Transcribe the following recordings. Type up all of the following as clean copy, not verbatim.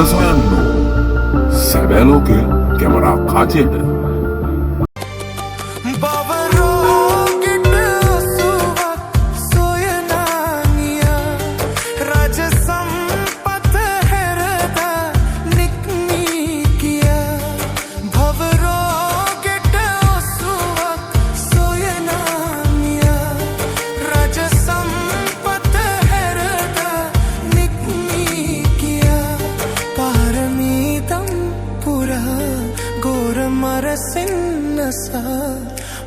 සොයන්නෝ සැබෑ ලෝකය කැමරා කාචයට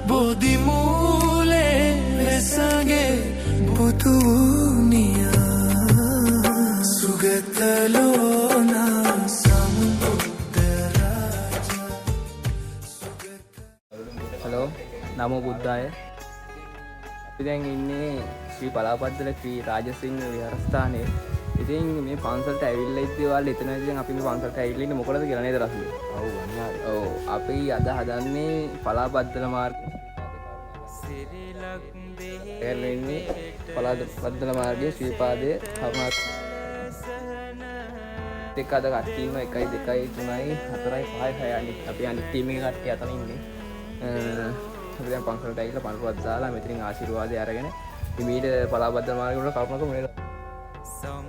बोधि मूले सगे बुतुनिया सुगतलोना समुद्राजा हेलो नमो बुद्धाय අපි දැන් ඉන්නේ ශ්‍රී පලාපද්දල ශ්‍රී රාජසිංහ විහාරස්ථානයේ. ඉතින් මේ පන්සලට ඇවිල්ලා ඉද්දී ඔයාලා එතන ඉතින් අපි මේ පන්සලට ඇවිල්ලා ඉන්නේ මොකටද කියලා නේද රසුල? ඔව් අනිවාර්යයෙන්. ඔව් අපි අද හදන්නේ පලාපද්දල මාර්ගයේ එන්නේ පලාපද්දල මාර්ගයේ ශ්‍රීපාදයේ කරුණාත් දෙක අද කට්ටිය ඉන්නවා 1 2 3 4 5 6 අපි අනිත් ටීම් එකේ කට්ටිය අතන ඉන්නේ. අපි දැන් පන්සලට ඇවිල්ලා පන්සලක් දාලා මෙතනින් ආශිර්වාදය අරගෙන ඉමීට පලාපද්දල මාර්ගය වල කල්පනා කරමු නේද?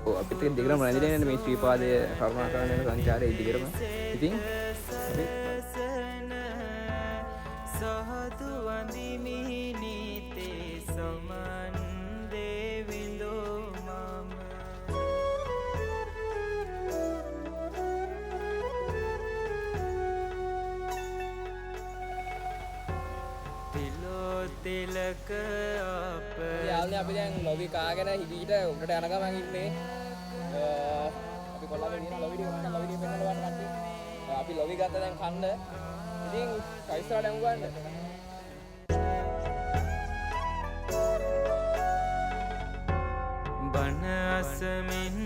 ඔව් අපිට දෙකම රැඳිලා ඉන්නේ මේ ශ්‍රීපාදය කරුණා කරන යන සංචාරයේ ඉදිරියටම. ඉතින් අපි සහතු වඳිමි නීතේ සමන් දෙවිඳෝ මම තිලක අප යාළුවනේ අපි දැන් ලොබි කාගෙන හිදීට උඩට යන ගමන් ඉන්නේ අපි කොල්ලගේ දින ලොබි ටික මම ලොබි ටික පෙන්නනවා කට්ටිය අපි ලොබි ගත්ත දැන් කන්න ඉතින් කයිස්ටර් දැන් ගන්න බණ අසමින්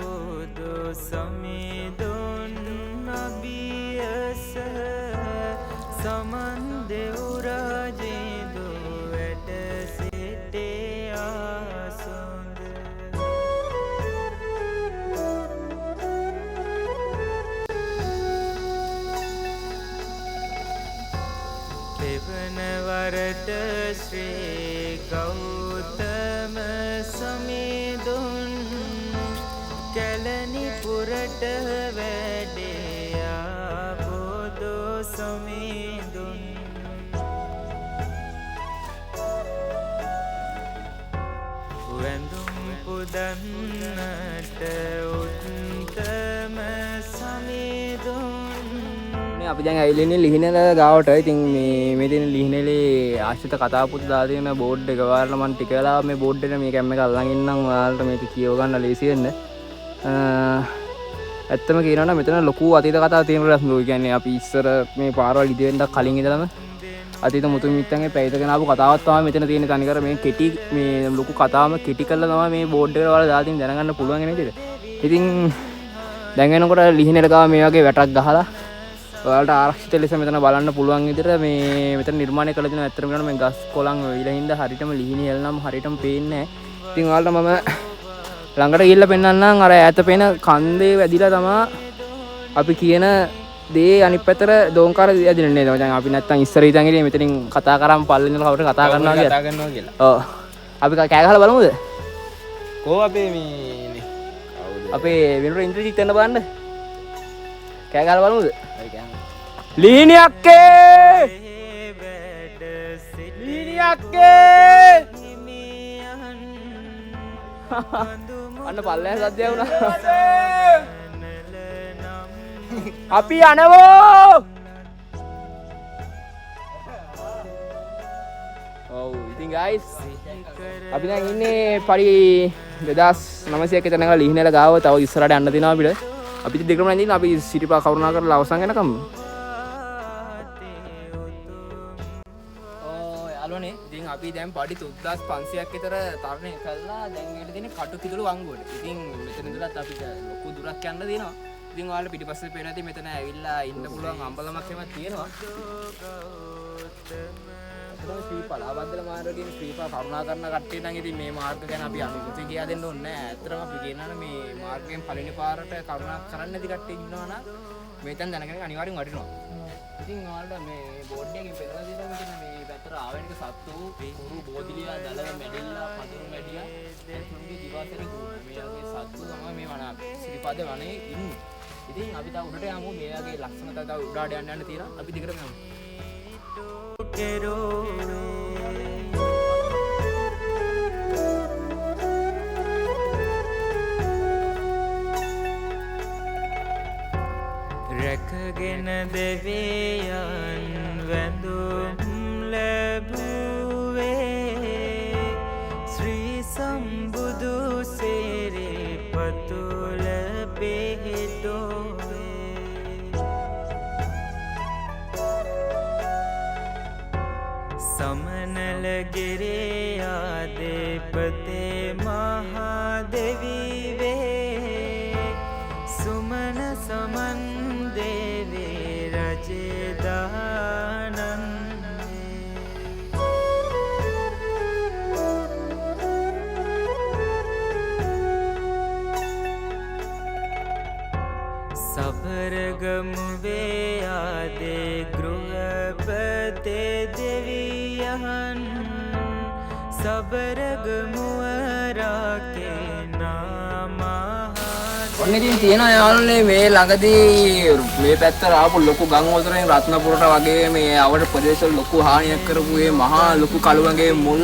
බෝධෝ සමේදොන් නබියස සමන් දෙව් රාජේ වරට ශ්‍රී ගෞතම සමේදුන් කැලණි පුරට වැඩේ ආපොදෝ සමේදුන් වැඳුම් පුදන්නට උත්තම සමේදුන් අපි දැන් ඇවිල්ලා ඉන්නේ ලිහිණල ගාවට. ඉතින් මේ තියෙන ලිහිණලේ ආශ්‍රිත කතා පුත දාලා තියෙන බෝඩ් එක ඔයාලට මම ටික වෙලාවක් මේ බෝඩ් එක මේ කැම් එක අල්ලන් ඉන්නම් ඔයාලට මේක කියව ගන්න ලේසි වෙන්න. ඇත්තම කියනවා නම් මෙතන ලොකු අතීත කතාවක් තියෙන රස්නෝ. ඒ කියන්නේ අපි ඉස්සර මේ පාරවල් ඉදි වෙන්න කලින් ඉඳලම අතීත මුතු මිත්තන්ගේ පැවිදගෙන ආපු කතාවක් තමයි මෙතන තියෙන. තනිකර මේ කෙටි මේ ලොකු කතාවම කෙටි කරලා තමයි මේ බෝඩ් එකට ඔයාලා දාලා තියෙන දැනගන්න පුළුවන් වෙන විදිහට. ඉතින් දැන් වෙනකොට ලිහිණල ගාව මේ වගේ වැටක් ගහලා ඔයාලට ආරක්ෂිත ලෙස මෙතන බලන්න පුළුවන් විදිහට මේ මෙතන නිර්මාණය කළ දෙනවා. ඇත්තටම කියනවා මේ ගස් කොළන් වෙයිලා හින්දා හරියටම ලිහිණි හෙල්නම් හරියටම පේන්නේ නැහැ. ඉතින් ඔයාලට මම ළඟට ගිහිල්ලා පෙන්නන්නම්. අර ඈත පේන කන්දේ වැදිලා තමයි අපි කියන දේ අනිත් පැත්තට දෝංකාර ඇදින්නේ නේද? මචං අපි නැත්තම් ඉස්සර ඉඳන් ඉන්නේ මෙතනින් කතා කරාම පල්ලෙන් ඉඳලා කවුරුත් කතා කරනවා කියලා. ඔව්. අපි කෑ ගහලා බලමුද? කෝ අපේ මේ අපේ වෙනුර ඉන්ද්‍රජිත් එන්න බලන්න. කෑ ගහලා බලමුද? ලිහිණි අක්කේ ලිහිණි අක්කේ අන්න පල්ලෙන් සද්දය වුණා. අපි යනවෝ. ඔව් ඉතින් guys අපි දැන් ඉන්නේ පරි 2900 ක තැනක ලිහිණල ගාව. තව ඉස්සරහට යන්න තියෙනවා අපිට. අපි දෙකම නැඳින්න අපි සිටිපා කරුණා කරලා අවසන් වෙනකම්. ඉතින් අපි දැන් පඩි 3500ක් විතර තරණය කළා. දැන් ඊට දෙන්නේ කටු කිතුළු වංගුවට. ඉතින් මෙතන ඉඳලත් අපිට ලොකු දුරක් යන්න තියෙනවා. ඉතින් ඔයාලට පිටිපස්සේ පේන ඇති මෙතන ඇවිල්ලා ඉන්න පුළුවන් අම්බලමක් එහෙම තියෙනවා. ඇත්තටම ශ්‍රී පලාබද්දල මාර්ගයෙන් ශ්‍රී කරුණා කරන කට්ටිය නම් ඉතින් මේ මාර්ග ගැන අපි අනුමත කියලා දෙන්න ඕනේ නැහැ. ඇත්තටම අපි කියනවනේ මේ මාර්ගයෙන් පළවෙනි පාරට කරුණා කරන්න නැති කට්ටිය ඉන්නවා නම් මේ තැන් දැනගෙන අනිවාර්යෙන් වටිනවා. ඉතින් ඔයාලට මේ බෝඩ් එකකින් පෙන්නලා දෙනවා මෙතන මේ පැත්තට ආවෙනික සත්තු, කුරු, බෝධිලියා, දලව, මැඩිල්ලා, පඳුරු මැඩියා, ඒතුන්ගේ දිවාසරේ ගුණ. මේ වගේ සත්තු තමයි මේ වන ශ්‍රීපාද වනයේ ඉන්නේ. ඉතින් අපි තව උඩට යමු. මේ වගේ ලක්ෂණ තව උඩට යන්න තියෙනවා. අපි දිගටම යමු. රැකගෙන දෙවියන් වැඳුම් ලැබුවේ ශ්‍රී සම්බුදු සිරිපතුල පිහිටුවේ සමනල ගිරියාධිපති මහදෙවිවේ සුමන සමන් දේවේ රජදානන්දේ සබරගමුවේ ආදේ ගෘහපති දෙවියන් සබරගමුව රාකේ ඔන්න ඉතින් තියෙනවා යාළුවනේ මේ ළඟදී මේ පැත්තට ආපු ලොකු ගම් වතුරෙන් රත්නපුරට වගේ මේ අවඩ ප්‍රදේශවල ලොකු හානියක් කරපු මේ මහා ලොකු කළුවගේ මුල්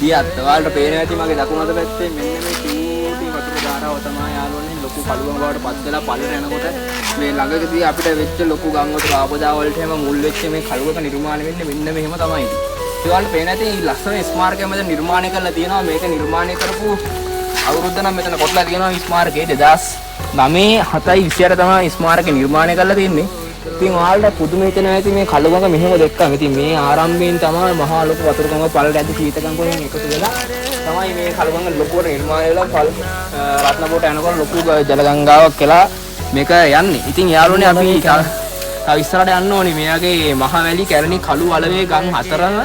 දියත්. ඔයාලට පේනවා ඇති මගේ දකුණු අත පැත්තේ මෙන්න මේ චූටි වතුර ධාරාව තමයි යාළුවනේ ලොකු කළුවක බවට පත් වෙලා පල්ලට යනකොට මේ ළඟදී අපිට වෙච්ච ලොකු ගම් වතුර ආපදා වලට හැම මුල් වෙච්ච මේ කළුවක නිර්මාණය වෙන්නේ මෙන්න මෙහෙම තමයි. ඔයාලට පේනවා ඇති මේ ලස්සන ස්මාරකයක් මෙතන නිර්මාණය කරලා තියෙනවා. මේක නිර්මාණය කරපු අවුරුද්ද නම් මෙතන කොටලා තියෙනවා ස්මාරකයේ 2009/7/28 තමයි ස්මාරකය නිර්මාණය කරලා තියෙන්නේ. ඉතින් ඔයාලට පුදුම හිතෙනවා ඇති මේ කළුගඟ මෙහෙම දැක්කම. ඉතින් මේ ආරම්භයෙන් තමයි මහා ලොකු වතුර ගඟ පළට ඇද්ද සීතගඟ වලින් එකතු වෙලා තමයි මේ කළුගඟ ලොකුවට නිර්මාණය වෙලා රත්නපුරට යනකොට ලොකු ජල ගංගාවක් කියලා මේක යන්නේ. ඉතින් යාළුවනේ අපි තව ඉස්සරහට යන්න ඕනේ. මේ වගේ මහා වැලි කැලණි කළු අලවේ ගම් හතරම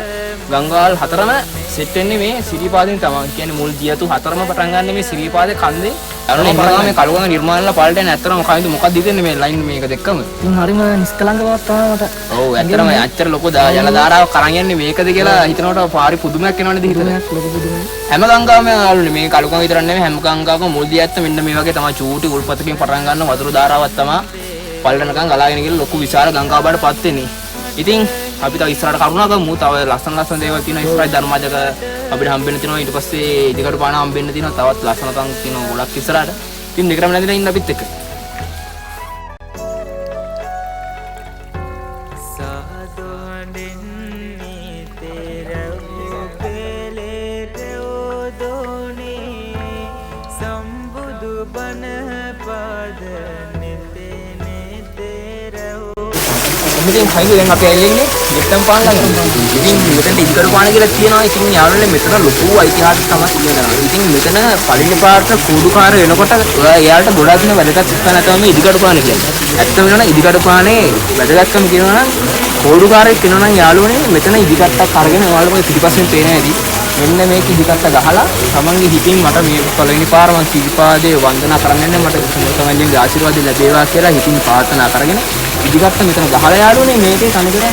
ගංගාවල් හතරම සෙට් වෙන්නේ මේ සිරිපාදෙන් තමයි. කියන්නේ මුල් දියතු හතරම පටන් ගන්න මේ සිරිපාදේ කන්දේ. අරනේ මේ කළුගඟ නිර්මාණයලා පළට යන ඇත්තටම මොකක්ද හිතෙන්නේ මේ ලයින් මේක දෙක්කම. හරිම නිස්කලංක බවක් තමයි මට. ඔව් ඇත්තටම අච්චර ලොකු ජල ධාරාවක් කරන් යන්නේ මේකද කියලා හිතනකොට පාරි පුදුමයක් එනවනේ හිතන. ලොකු පුදුමයක්. හැම ගංගාවම යාළුවනේ මේ කළුගඟ විතරක් නෙමෙයි හැම ගංගාවකම මුල් දියත් මෙන්න මේ වගේ තමයි චූටි උල්පතකින් පටන් ගන්න වතුර ධාරාවක් තමයි පළට නිකන් ගලාගෙන ගිහලා ලොකු විශාල ගංගාවක් බවට පත් වෙන්නේ. ඉතින් අපි තව ඉස්සරහට කරුණා ගමු. තව ලස්සන දේවල් තියෙනවා. ඉස්සරහ ධර්මාජක අපිට හම්බෙන්න තියෙනවා. ඊට පස්සේ ඉදිකට පාන හම්බෙන්න තියෙනවා. තවත් ලස්සන තන් තියෙනවා ගොඩක් ඉස්සරහට. ඉතින් දෙකම නැදිලා ඉන්න අපිත් එක්ක. ඉතින් කයිද දැන් අපි ඇවිල්ලා ඉන්නේ ගෙත්තම් පාන ළඟ. ඉතින් මෙතන ඉදිකඩ පාන කියලා තියෙනවා. ඉතින් යාළුවනේ මෙතන ලොකු ඓතිහාසික තමයි තියෙනවා. ඉතින් මෙතන පළවෙනි පාරට කූඩුකාර වෙනකොට එයාලට ගොඩක් දින වැදගත් ස්ථාන තමයි ඉදිකඩ පාන කියන්නේ. ඇත්තම වෙනවා ඉදිකඩ පානේ වැදගත්කම කියනවා නම් කූඩුකාරයෙක් වෙනවා නම් යාළුවනේ මෙතන ඉදිකට්ටක් අරගෙන ඔයාලට මේ පිටිපස්සෙන් පේන ඇති. මෙන්න මේක ඉදිකට්ට ගහලා තමන්ගේ හිතින් මට මේ පළවෙනි පාර මම සිරිපාදේ වන්දනා කරන්න මට තමන්ගේ ආශිර්වාද ලැබේවා කියලා හිතින් ප්‍රාර්ථනා කරගෙන ඉදිකට්ට මෙතන ගහලා යාළුවනේ මේකේ තනිකර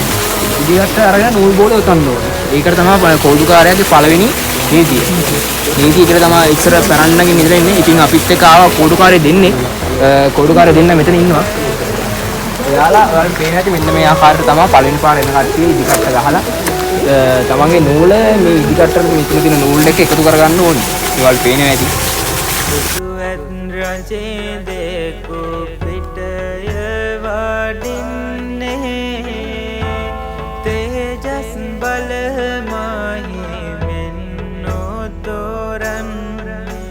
ඉදිකට්ට අරගෙන නූල් බෝල උතන්න ඕනේ. ඒකට තමයි කෝඩුකාරයාගේ පළවෙනි නීතිය. නීතිය කියලා තමයි ඉස්සර පැරන්නගෙන ඉඳලා ඉන්නේ. ඉතින් අපිත් එක්ක ආවා කෝඩුකාරය දෙන්නේ. කෝඩුකාරය දෙන්න මෙතන ඉන්නවා. ඔයාලා පේන ඇති මෙන්න මේ ආකාරයට තමයි පළවෙනි පාර එන කට්ටිය ඉදිකට්ට ගහලා තමන්ගේ නූල මේ ඉදිකට්ටට මෙතන තියෙන නූල් එක එකතු කරගන්න ඕනේ. ඒවල් පේනවා ඇති. රජේ දෙකු පිටය වඩින්නේ තේජස් බලමයි මෙන්නෝ තෝරන්නේ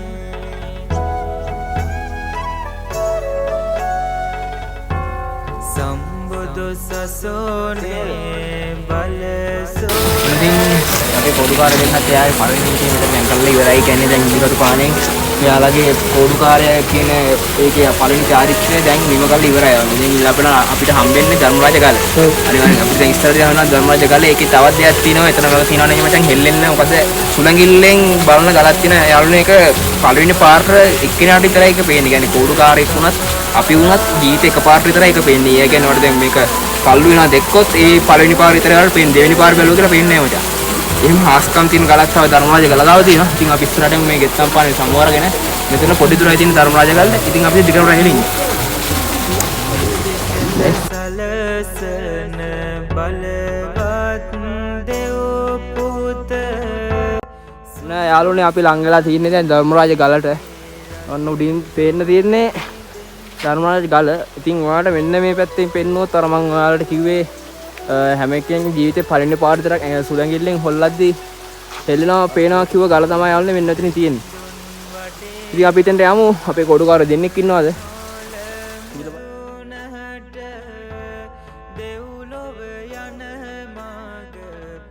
සම්බුදු සසෝනේ බලසෝ. ඉතින් අපි පොඩුකාර දෙන්නත් එයාගේ පළවෙනි නීතිය මෙතන දැන් කරලා ඉවරයි. කියන්නේ දැන් ඉදිකට පානේ මෙයාලගේ කෝඩුකාරය කියන ඒකේ පළවෙනි චාරිත්‍රය දැන් නිම කරලා ඉවරයි. ඉතින් අපිට හම්බෙන්නේ ධර්මරාජ ගල. අනිවාර්යෙන් අපිට දැන් ඉස්සරහට යනවා ධර්මරාජ ගල. ඒකේ තවත් දෙයක් තියෙනවා. එතන වල තියෙනවා නේ මචං හෙල්ලෙන්න. මොකද සුළඟිල්ලෙන් බලන ගලක් තියෙන යාළුවනේ ඒක පළවෙනි පාර්ට එක්කෙනාට විතරයි ඒක පේන්නේ. කියන්නේ කෝඩුකාරයෙක් වුණත් අපි වුණත් ජීවිතේ එක පාර්ට විතරයි ඒක පේන්නේ. ඒ කියන්නේ වල දැන් මේක පල්ලු වෙනවා දැක්කොත් ඒ පළවෙනි පාර විතරයි වල පේන්නේ. දෙවෙනි පාර බැලුවා කියලා පේන්නේ නැහැ මචං. එහෙම හාස්කම් තියෙන ගලක් තව ධර්මරාජ ගල ගාව තියෙනවා. ඉතින් අපි ඉස්සරහට මේ ගෙත්තම් පානේ සමවරගෙන මෙතන පොඩි දුරයි තියෙන ධර්මරාජ ගල. ඉතින් අපි දිගටම රැහෙලින් සලසන බලවත් දෙව් පුත නෑ යාළුවනේ අපි ලං වෙලා තින්නේ දැන් ධර්මරාජ ගලට. ඔන්න උඩින් පේන්න තියෙන්නේ ධර්මරාජ ගල. ඉතින් ඔයාලට මෙන්න මේ පැත්තෙන් පෙන්නුවොත් අර මම ඔයාලට කිව්වේ හැම එකෙන් ජීවිතේ පළවෙනි පාර විතරක් සුළඟිල්ලෙන් හොල්ලද්දි හෙල්ලෙනවා පේනවා කිව්ව ගල තමයි යාළුවනේ මෙන්න එතන තියෙන්නේ. ඉතින් අපි එතනට යමු. අපේ කොඩුකාර දෙන්නෙක් ඉන්නවද? දෙව්ලොව යන මාග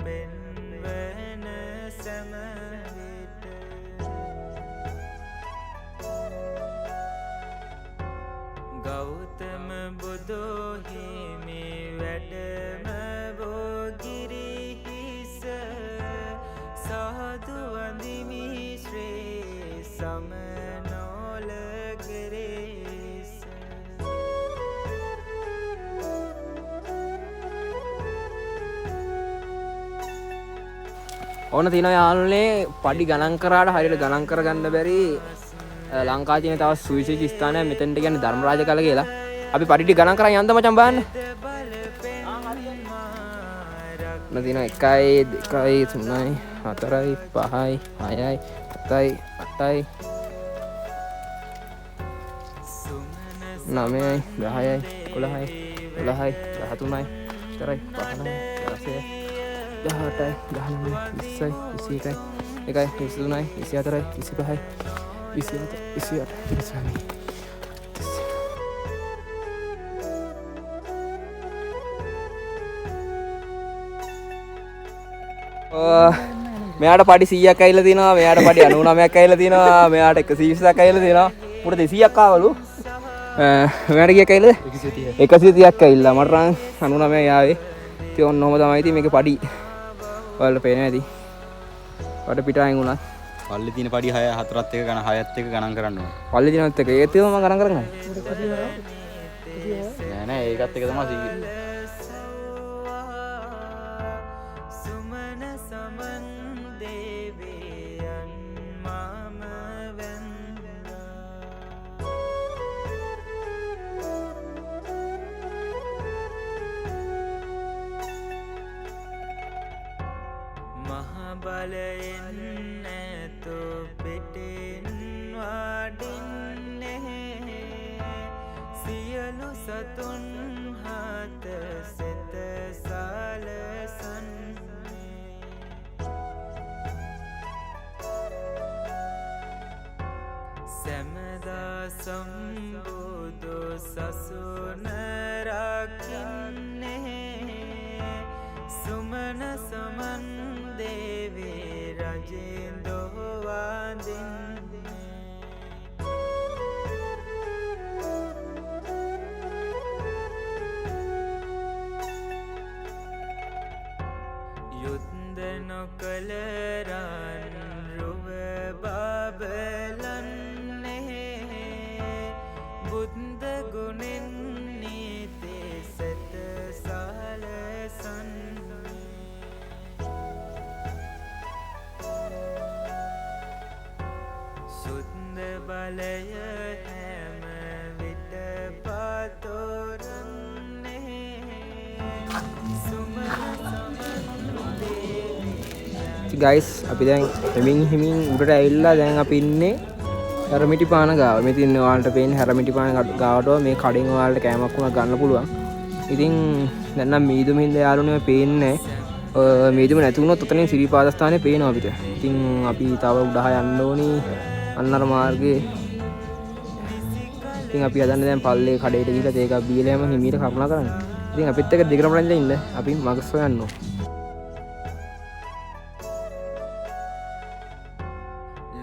පෙන්වන සෑම විට ගෞතම බුදු හිමි වැඩම වෝගිරිහිස සාදු වඳිමි ශ්‍රී සමනෝල ගිරිස ඕන තියෙනවා යාළුවනේ පඩි ගණන් කරාට හරියට ගණන් කරගන්න බැරි ලංකාවේ තියෙන තවත් සුවිශේෂී ස්ථානයක් මෙතනට කියන්නේ ධර්මරාජ ගල කියලා. අපි පඩි ටික ගණන් කරන් යන්න මචං බලන්න. ඔන්න තියෙනවා 1 2 3 4 5 6 7 8 9 10 11 12 13 14 15 16 18 19 20 21 23 24 25 27 මෙයාට පඩි 100ක් ඇවිල්ලා තිනවා. මෙයාට පඩි 99ක් ඇවිල්ලා තිනවා. මෙයාට 120ක් ඇවිල්ලා තිනවා. උඩ 200ක් ආවලු. මෙයාට කීයක් ඇවිල්ලාද? 130ක් ඇවිල්ලා. මට නම් 99යි ආවේ. ඉතින් ඔන්න ඔහම තමයි ඉතින් මේකේ පඩි. ඔයාලට පේන්නේ නැති. වඩ පිටායෙන් උනත් පල්ලි තියෙන පඩි 6 4ත් එක ගණන් 6ත් එක ගණන් කරන්න ඕනේ. පල්ලි දිනත් එක ඒත් මම ගණන් කරන්නේ නෑ නෑ ඒකත් එක තමයි 100. සුමන සමන් දේවයන් මම වෙන්නා මහ බලයෙන් නැතු පිටින් වඩින්නේ සියලු සතුන් හත සිත සලසන්නේ සැමදා සම්බුදු සසුන රකින්නේ සුමන සමන් දේවී රජෙන්දෝ වඳින්නේ යුද්ධ නොකළ රන් රුව බබලන්නේ බුද්ධ ගුණෙන් නීති සත සලසන්නේ සුද්ධ බලය හැම විට පතොරන්නේ සුමන ගයිස් අපි දැන් හිමින් උඩට ඇවිල්ලා දැන් අපි ඉන්නේ හැරමිටිපාන ගාව. මෙතන ඉන්නේ ඔයාලට පේන්නේ හැරමිටිපාන ගාවට මේ කඩෙන් ඔයාලට කෑමක් වුණා ගන්න පුළුවන්. ඉතින් දැන් නම් මීදුමින්ද යාළුවනේ පේන්නේ. මීදුම නැති වුණොත් උතනින් සිරිපාදස්ථානේ පේනවා අපිට. ඉතින් අපි තව උඩහ යන්න ඕනි අන්නර මාර්ගේ. ඉතින් අපි හදන්නේ දැන් පල්ලේ කඩේට ගිහලා තේ එකක් බීලාම හිමීට කරුණා කරන්න. ඉතින් අපිත් එක්ක දෙකටම රැඳලා ඉන්න. අපි මගස් හොයන්න ඕන.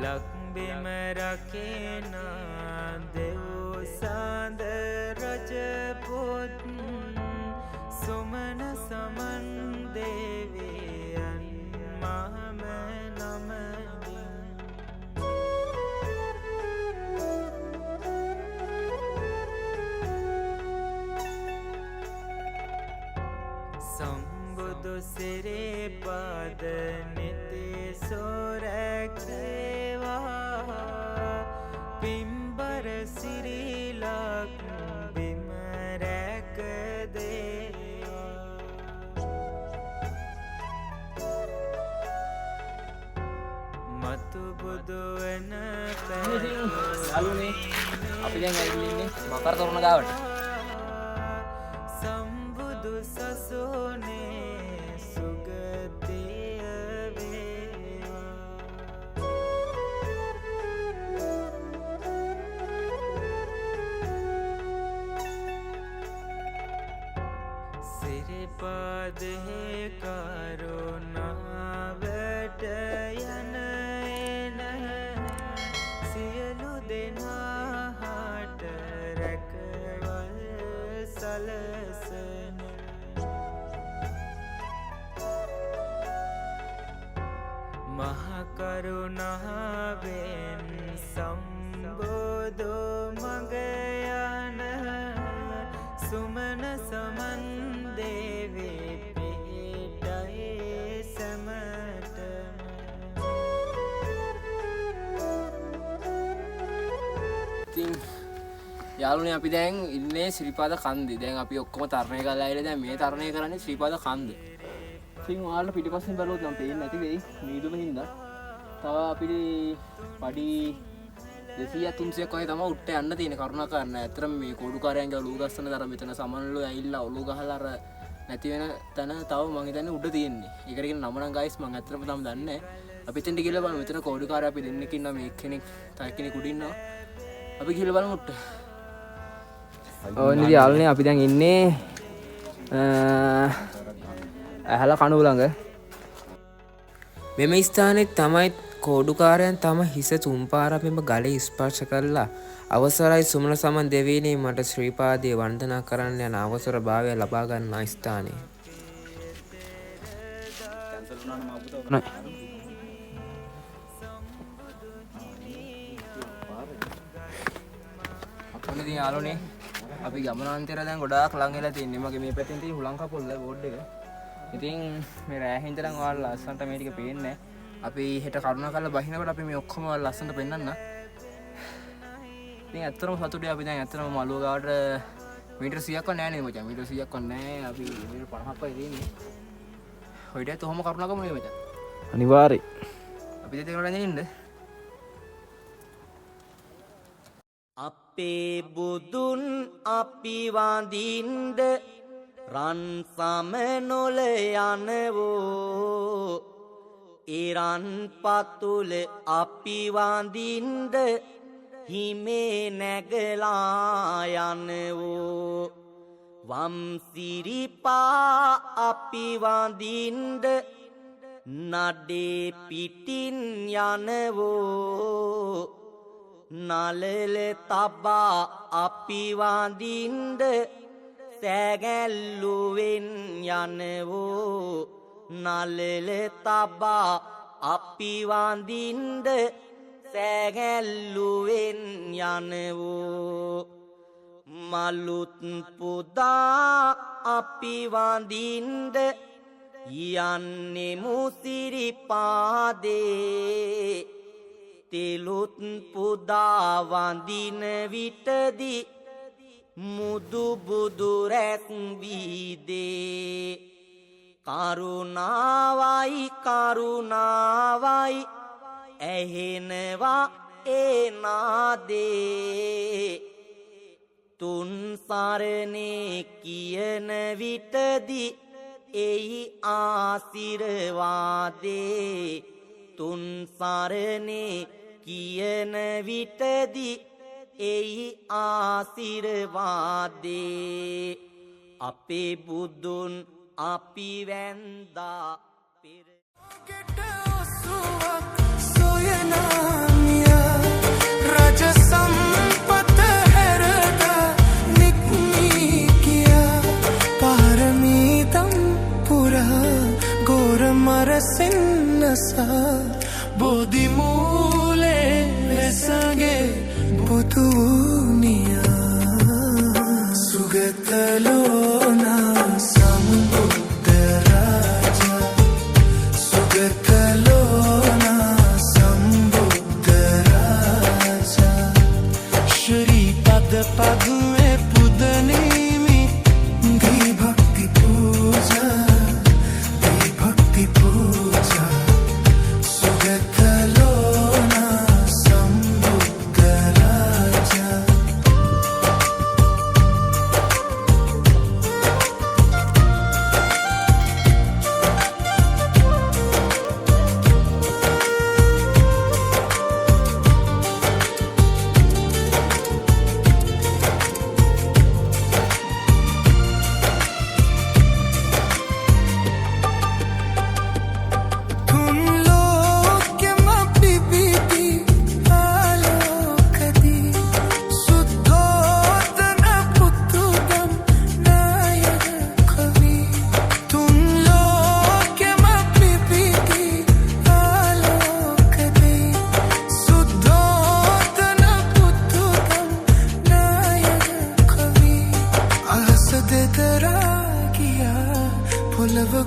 ලක්බිම රකේ සම්බුදු සිරේ පාද නිතේ සොරැකේවා පිම්බර සිරිලක් බිම රැක දේවා මතු බුදු වන යාළුවනේ අපි දැන් ඇවිල්ලා ඉන්නේ මකර තොරණ ගාවට. සම්බුදු සසුනේ සුගතිය වේවා සිරිපාදේ කරුණාවට යන එන සියලු දෙනාට රැකවල් සලසන මහකරුණාවෙන් සම්බුදු මග යන සුමන සමන් දේවේ පිහිටයි සැමටම ඉතින් යාළුවනේ අපි දැන් ඉන්නේ ශ්‍රීපාද කන්දේ. දැන් අපි ඔක්කොම තරණය කරලා ආවිලා දැන් මේ තරණය කරන්නේ ශ්‍රීපාද කන්ද. ඉතින් ඔයාලට පිටිපස්සෙන් බලුවොත් නම් පේන්නේ නැති වෙයි මීදුම හින්දා. තව අපිට පඩි 200 300ක් වගේ තමයි උට්ට යන්න තියෙන කරුණා කරන්න. ඇත්තටම මේ කෝඩුකාරයන්ගේ ඔලුව ගස්සන දර මෙතන සමනලෝ ඇවිල්ලා ඔලුව ගහලා අර නැති වෙන තැන තව මම හිතන්නේ උඩ තියෙන්නේ. ඒකට කියන නම නම් ගයිස් මම ඇත්තටම තාම දන්නේ නැහැ. අපි එතෙන්ට ගිහලා බලමු. මෙතන කෝඩුකාරය අපි දෙන්නෙක් ඉන්නවා. මේ කෙනෙක් තව කෙනෙක් උඩ ඉන්නවා. අපි ගිහලා බලමු උට්ට. ඔන්න යාළුවනේ අපි දැන් ඉන්නේ ඇහැල කණුව ළඟ. මෙම ස්ථානයේ තමයි කෝඩුකාරයන් තම හිස තුම්පාරක් මෙම ගලේ ස්පර්ශ කරලා අවසරයි සුමන සමන් දෙවියනේ මට ශ්‍රීපාදයේ වන්දනා කරන්න යන අවසර භාවය ලබා ගන්නා ස්ථානය. අපිට යාළුවනේ අපි ගමනාන්තර දැන් ගොඩාක් ලං වෙලා තින්නේ. මගේ මේ පැත්තෙන් තියෙන හුලංකා පොල්ල බෝඩ් එක. ඉතින් මේ රෑ හින්දා නම් ඔයාලා ලස්සනට මේ ටික පේන්නේ නැහැ. අපි හෙට කරුණා කරලා බහිනකොට අපි මේ ඔක්කොම ඔයාලා ලස්සනට පෙන්නන්න. ඉතින් ඇත්තටම සතුටුයි අපි දැන් ඇත්තටම මලුව ගාවට මීටර් 100ක් වත් නැහැ නේද මචං? මීටර් 100ක් වත් නැහැ. අපි මීටර් 50ක් වගේ තියෙන්නේ. ඔයිඩත් ඔහොම කරුණා කරමු නේ මචං. අනිවාර්යයි. අපි දෙතේ කරලා ඉන්න. අපේ බුදුන් අපි වඳින්ද රන් සමනොල යනවෝ ඉරන් පතුල අපි වඳින්ද හිමේ නැගලා යනවෝ වම් සිරිපා අපි වඳින්ද නඩේ පිටින් යනවෝ නලල තබා අපි වඳින්ද සැගැල්ලුවෙන් යනවෝ නලල තබා අපි වඳින්ද සැගැල්ලුවෙන් යනවෝ මලුත් පුදා අපි වඳින්ද යන්නෙමු සිරිපාදේ තෙලුත් පුදා වඳින විටදී මුදු බුදු රැක්වීදේ කරුණාවයි කරුණාවයි ඇහෙනවා ඒ නාදේ තුන් සරණේ කියන විටදී එයි ආශිර්වාදේ තුන් සරණේ කියන විටදී එයි ආශිර්වාදේ අපේ බුදුන් අපි වැන්දා පෙර ගෙට ඔසුවක් සොයනාමිය රජ සම්පත හැරට නික්මී කිය පාරමීතම් පුරා ගෝර මරසින්නසා බෝධි මූලේ වෙසගේ බුදුනියා සුගතලෝනා සම්බුද්ධ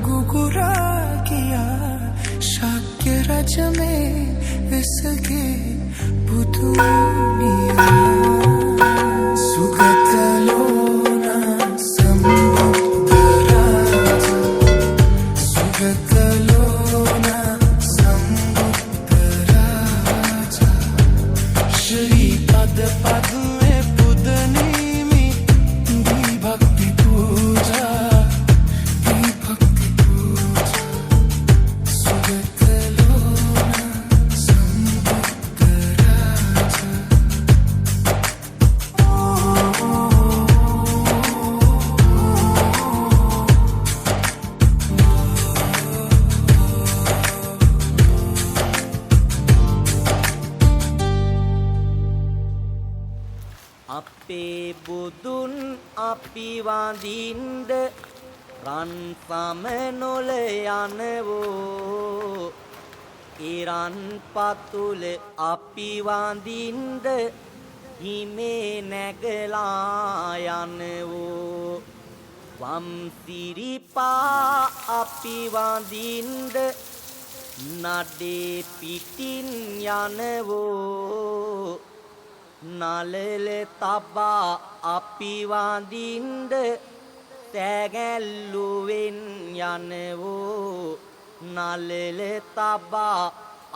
गुगुरा किया शाक्य रज में विसगे बुधुनिया सुगत लोना संबुद्ध राजा सुगत लोना संबुद्ध राजा श्री पद पद में पुदनी में दी भक्ति पूजा අපේ බුදුන් අපි වඳින්ද රන් සමනොල යනවෝ ඉරන් පතුල අපි වඳින්ද හිමේ නැගලා යනවෝ වම් සිරිපා අපි වඳින්ද නඩේ පිටින් යනවෝ නලල තබා අපි වඳින්ද තැගැල්ලුවෙන් යනවෝ නලල තබා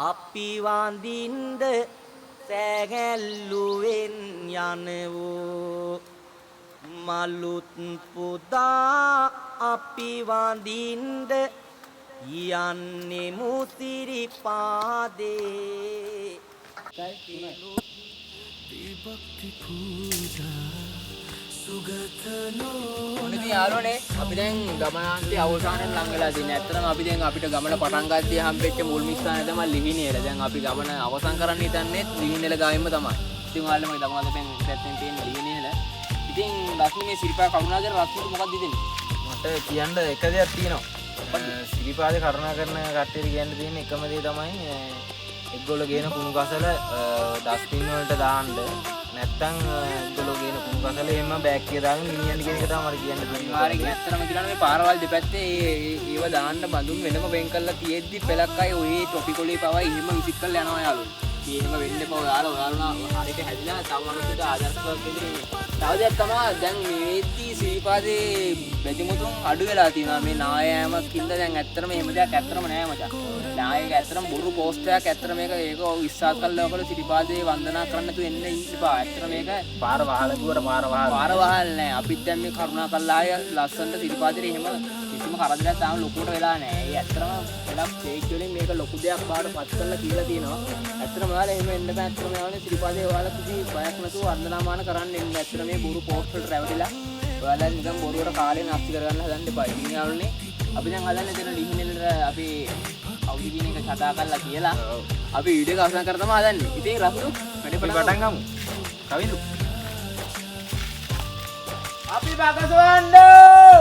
අපි වඳින්ද තැගැල්ලුවෙන් යනවෝ මලුත් පුදා අපි වඳින්ද යන්නෙමු සිරිපාදේ भक्ति पूजा सुगत लोना ඉතින් යාළුවනේ අපි දැන් ගමනාන්තයේ අවසානයේ ලං වෙලා තියෙන. ඇත්තටම අපි දැන් අපිට ගමන පටන් ගත්තේ හම්බෙච්ච මුල්ම ස්ථානය තමයි ලිහිණියල. දැන් අපි ගමන අවසන් කරන්න හිතන්නේ ලිහිණියල ගාවෙන්ම තමයි. ඉතින් ඔයාලා මගේ දමාද දැන් පැත්තෙන් තියෙන ලිහිණියල. ඉතින් රශ්මිනේ සිරිපා කරුණාකර රශ්මිට මොකක්ද දෙන්නේ? මට කියන්න එක දෙයක් තියෙනවා. සිරිපාදේ කරුණා කරන කට්ටියට කියන්න තියෙන එකම දේ තමයි එක්ගොල්ලෝ ගේන කුණු කසල ඩස්බින් වලට දාන්න. නැත්තම් එක්ගොල්ලෝ ගේන කුණු කසල එහෙම බෑග් එකේ දාගෙන ගෙනියන්න කියන එක තමයි මට කියන්න තියෙන්නේ. අනිවාර්යෙන් ඇත්තටම කියනවා මේ පාරවල් දෙපැත්තේ ඒව දාන්න බඳුන් වෙනම වෙන් කරලා තියෙද්දි පෙලක් අය ඔය ටොපි කොලේ පවයි එහෙම විසික් කරලා යනවා යාළුවෝ. එහෙම වෙන්න එපා. ඔයාලා හරියට හැදිලා තව මිනිස්සුන්ට ආදර්ශයක් දෙන්න. තව දෙයක් තමයි දැන් මේදී සිරිපාදේ බැතිමුතුන් අඩු වෙලා තියෙනවා. මේ නායෑමක් ඉඳලා දැන් ඇත්තටම එහෙම දෙයක් ඇත්තටම නෑ මචං. නායක ඇත්තටම බොරු පෝස්ට් එකක් ඇත්තටම මේක ඒක විශ්වාස කරලා ඔයගොල්ලෝ සිරිපාදේ වන්දනා කරන්න නැතුව එන්න ඉන්නපා. ඇත්තටම මේක පාර වහලා කිව්වට පාර වහල් නෑ. අපිත් දැන් මේ කරුණා කළා අය ලස්සනට සිරිපාදේ එහෙම කිසිම කරදරයක් තාම ලොකුට වෙලා නෑ. ඒ ඇත්තටම පොඩක් ෆේක් වලින් මේක ලොකු දෙයක් බාරපත් කරලා කියලා තියෙනවා. ඇත්තටම ඔයාලා එහෙම එන්න බෑ. ඇත්තටම ඔයාලා සිරිපාදේ ඔයාලා කිසි බයක් නැතුව වන්දනාමාන කරන්න එන්න. ඇත්තටම මේ බොරු පෝස්ට් වලට රැවටිලා ඔයාලා නිකන් බොරුවට කාලේ නාස්ති කරගන්න හදන්න එපා. ඉතින් යාළුවනේ අපි දැන් හදන්නේ දෙන ලිහිණෙලට අපි අවුදි කියන එක කතා කරලා කියලා අපි වීඩියෝ එක අවසන් කර තමයි හදන්නේ. ඉතින් රසු වැඩේ පටන් ගමු. කවිදු අපි බකසවන්නෝ.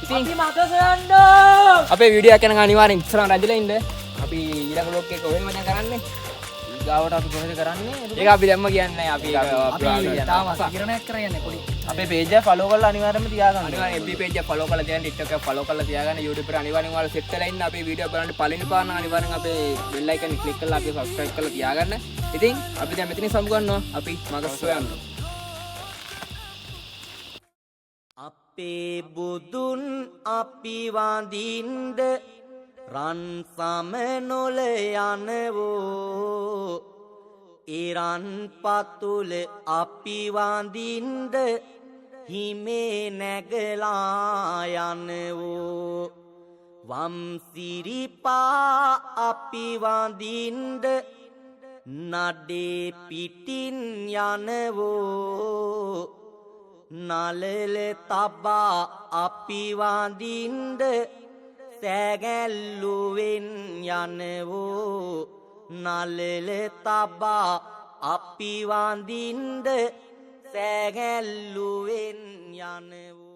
ඉතින් අපි මකසවන්නෝ. අපේ වීඩියෝ එක යන අනිවාර්යෙන් ඉස්සරහට රැඳිලා ඉන්න. අපි ඊළඟ බ්ලොග් එක ඔහෙම දැන් කරන්නේ. ඊගාවට අපි කොහෙද කරන්නේ? ඒක අපි දැම්ම කියන්නේ අපි තාම අතිකිරණයක් කරන්නේ පොඩි. අපේ page එක follow කරලා අනිවාර්යයෙන්ම තියාගන්න. අනිවාර්යෙන් FB page එක follow කරලා තියාගන්න, TikTok එක follow කරලා තියාගන්න, YouTube එකට අනිවාර්යෙන් ඔයාලා set වෙලා ඉන්න. අපේ වීඩියෝ බලන්න පළවෙනි පාර නම් අනිවාර්යෙන් අපේ bell icon එක click කරලා අපි subscribe කරලා තියාගන්න. ඉතින් අපි දැන් මෙතනින් සමු ගන්නවා. අපි මගස් සොයන්න. අපේ බුදුන් අපි වඳින්ද රන් සමනොල යනවෝ ඉරන් පතුල අපි වඳින්ද හිමේ නැගලා යනවෝ වම් සිරිපා අපි වඳින්ද නඩේ පිටින් යනවෝ නලල තබා අපි වඳින්ද සැගැල්ලුවෙන් යනවෝ නලල තබා අපි වඳින්ද සැගැල්ලුවෙන් යනවෝ